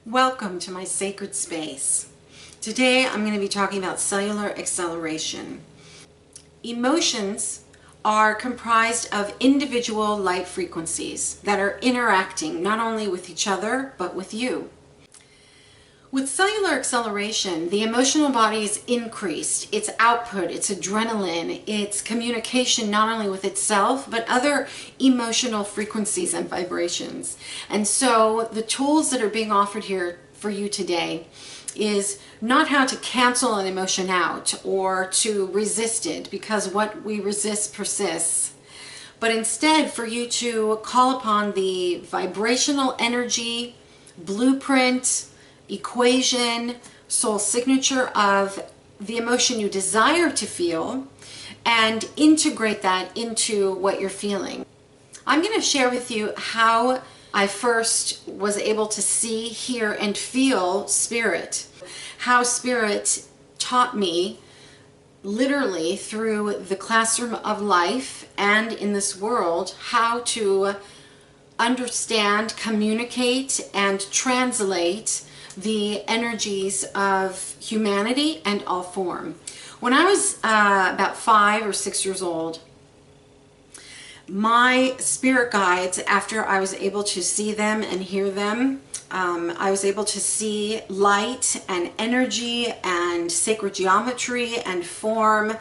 Welcome to my sacred space. Today I'm going to be talking about cellular acceleration. Emotions are comprised of individual light frequencies that are interacting not only with each other but with you. With cellular acceleration, the emotional body is increased, its output, its adrenaline, its communication not only with itself, but other emotional frequencies and vibrations. And so the tools that are being offered here for you today is not how to cancel an emotion out or to resist it, because what we resist persists, but instead for you to call upon the vibrational energy, blueprint, equation, soul signature of the emotion you desire to feel and integrate that into what you're feeling. I'm going to share with you how I first was able to see, hear, and feel spirit. How spirit taught me literally through the classroom of life and in this world how to understand, communicate, and translate the energies of humanity and all form. When I was about 5 or 6 years old, my spirit guides, after I was able to see them and hear them, I was able to see light and energy and sacred geometry and form,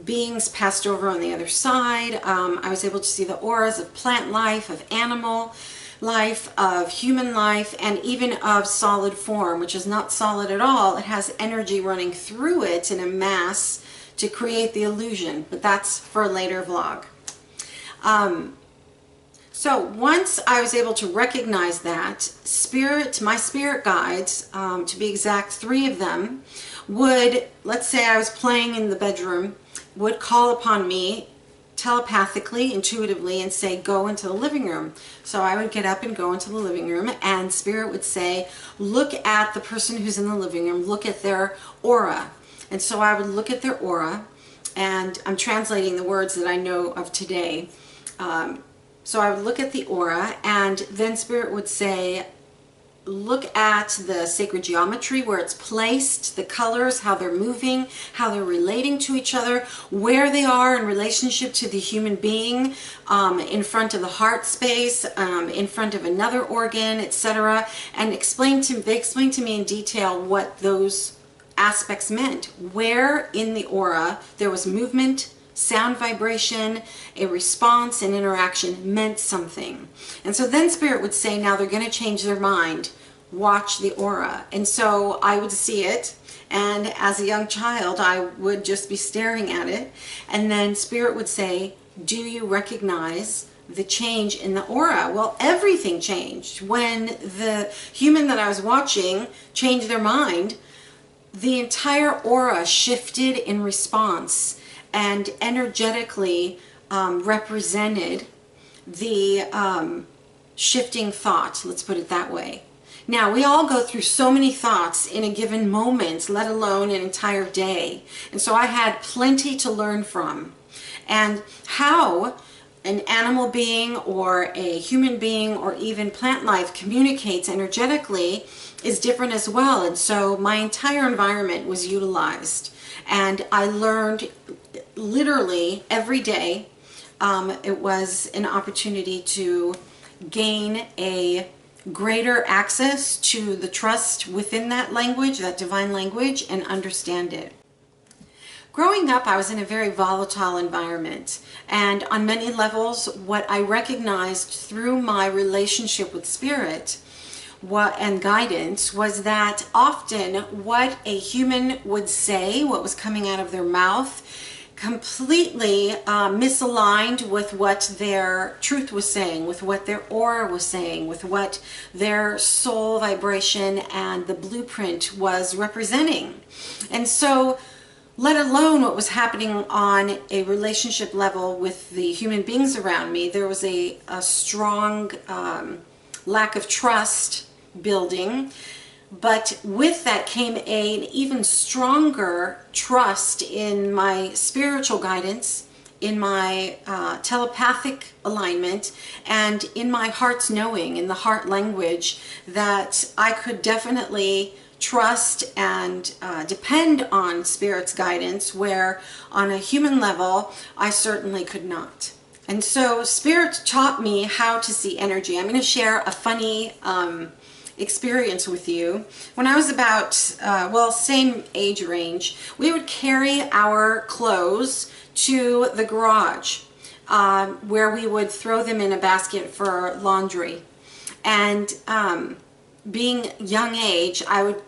beings passed over on the other side. I was able to see the auras of plant life, of animal life, of human life, and even of solid form, which is not solid at all. It has energy running through it in a mass to create the illusion, but that's for a later vlog. So once I was able to recognize that, my spirit guides, to be exact, 3 of them, would, let's say I was playing in the bedroom, would call upon me telepathically, intuitively, and say, go into the living room. So I would get up and go into the living room, and spirit would say, look at the person who's in the living room, look at their aura. And so I would look at their aura, and I'm translating the words that I know of today. So I would look at the aura, and then spirit would say, look at the sacred geometry, where it's placed, the colors, how they're moving, how they're relating to each other, where they are in relationship to the human being, in front of the heart space, in front of another organ, etc. And they explained to me in detail what those aspects meant, where in the aura there was movement, sound vibration, a response, and interaction meant something. And so then spirit would say, now they're going to change their mind, watch the aura. And so I would see it, and as a young child I would just be staring at it, and then spirit would say, do you recognize the change in the aura? Well, everything changed. When the human that I was watching changed their mind, the entire aura shifted in response and energetically represented the shifting thought, let's put it that way. Now, we all go through so many thoughts in a given moment, let alone an entire day. And so I had plenty to learn from. And how an animal being or a human being or even plant life communicates energetically is different as well. And so my entire environment was utilized. And I learned literally every day. It was an opportunity to gain a greater access to the trust within that language, that divine language, and understand it. Growing up, I was in a very volatile environment, and on many levels, what I recognized through my relationship with spirit and guidance was that often what a human would say, what was coming out of their mouth, completely misaligned with what their truth was saying, with what their aura was saying, with what their soul vibration and the blueprint was representing. And so, let alone what was happening on a relationship level with the human beings around me, there was a strong lack of trust building. But with that came an even stronger trust in my spiritual guidance in my telepathic alignment, and in my heart's knowing, in the heart language, that I could definitely trust and depend on Spirit's guidance, where on a human level I certainly could not. And so Spirit taught me how to see energy. I'm going to share a funny experience with you. When I was about, well, same age range, we would carry our clothes to the garage where we would throw them in a basket for laundry. And being young age, I would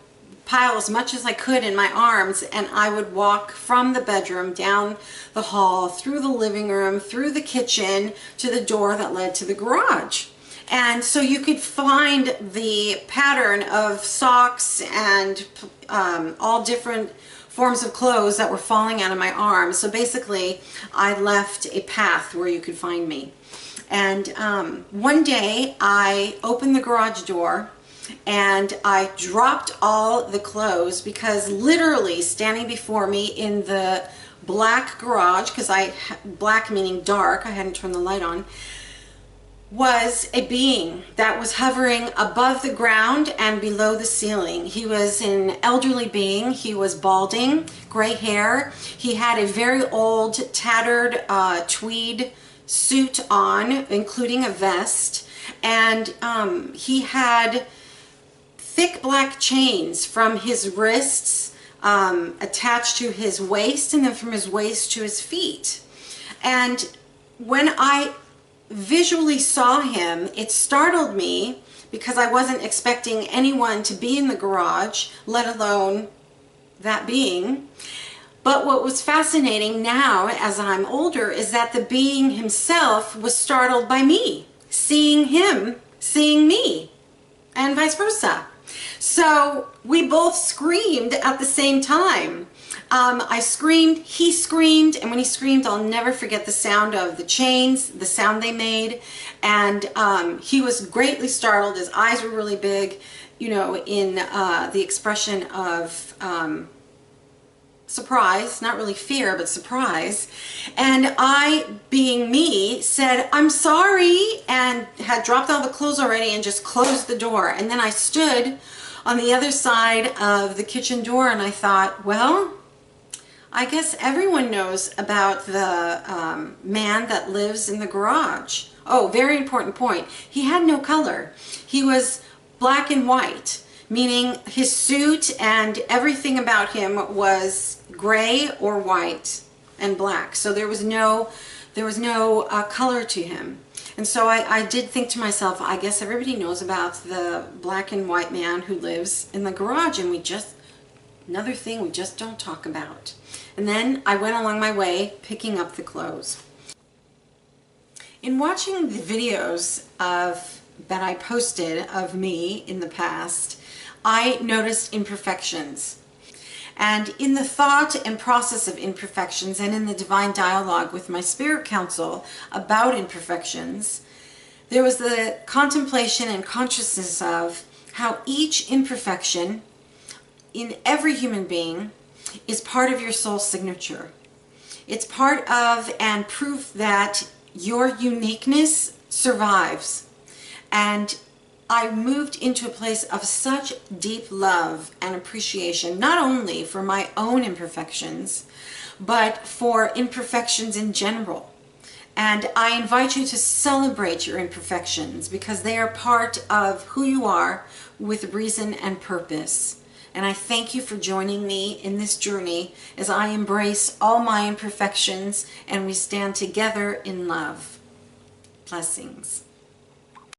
pile as much as I could in my arms, and I would walk from the bedroom down the hall, through the living room, through the kitchen, to the door that led to the garage. And so you could find the pattern of socks and all different forms of clothes that were falling out of my arms. So basically, I left a path where you could find me. And one day, I opened the garage door, and I dropped all the clothes, because literally standing before me in the black garage, because black meaning dark, I hadn't turned the light on, was a being that was hovering above the ground and below the ceiling. He was an elderly being. He was balding, gray hair. He had a very old, tattered tweed suit on, including a vest, and he had thick black chains from his wrists attached to his waist, and then from his waist to his feet. And when I visually saw him, it startled me, because I wasn't expecting anyone to be in the garage, let alone that being. But what was fascinating now, as I'm older, is that the being himself was startled by me, seeing him, seeing me, and vice versa. So we both screamed at the same time. I screamed, he screamed, and when he screamed, I'll never forget the sound of the chains, the sound they made. And he was greatly startled. His eyes were really big, you know, in the expression of surprise, not really fear, but surprise. And I, being me, said, "I'm sorry," and had dropped all the clothes already and just closed the door. And then I stood on the other side of the kitchen door, and I thought, well, I guess everyone knows about the man that lives in the garage. Oh, very important point. He had no color. He was black and white, meaning his suit and everything about him was gray or white and black. So there was no color to him. And so I did think to myself, I guess everybody knows about the black and white man who lives in the garage, and another thing we just don't talk about. And then I went along my way picking up the clothes. In watching the videos that I posted of me in the past, I noticed imperfections. And in the thought and process of imperfections, and in the divine dialogue with my spirit council about imperfections, there was the contemplation and consciousness of how each imperfection in every human being is part of your soul signature. It's part of and proof that your uniqueness survives. And I moved into a place of such deep love and appreciation, not only for my own imperfections, but for imperfections in general. And I invite you to celebrate your imperfections, because they are part of who you are with reason and purpose. And I thank you for joining me in this journey as I embrace all my imperfections and we stand together in love. Blessings.